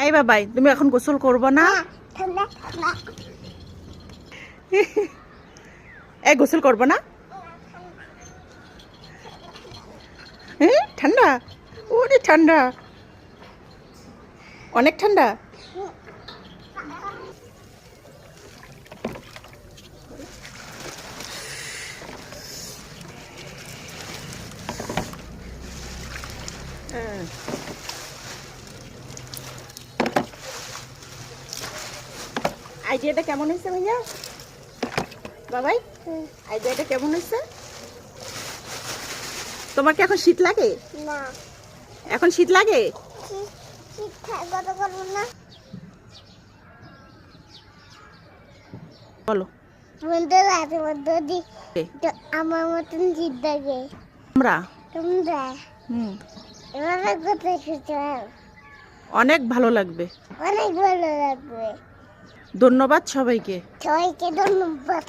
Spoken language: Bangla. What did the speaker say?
এই বাবাই, তুমি এখন গোসল করবে না? এই গোসল করবে না? ঠান্ডা, ওরে ঠান্ডা, অনেক ঠান্ডা। আইডিয়াটা কেমন হয়েছে ভাইয়া? বাবাই, আইডিয়াটা কেমন হয়েছে? তোমার কি এখন শীত লাগে? না, এখন শীত লাগে? শীত কথা বলবো না। বলো। আমাদের রাতের মধ্যে আমার মতন শীত লাগে। আমরা তোমরা এভাবে করতে এসেছো, অনেক ভালো লাগবে। অনেক ভালো লাগবে। ধন্যবাদ সবাইকে। সবাইকে ধন্যবাদ।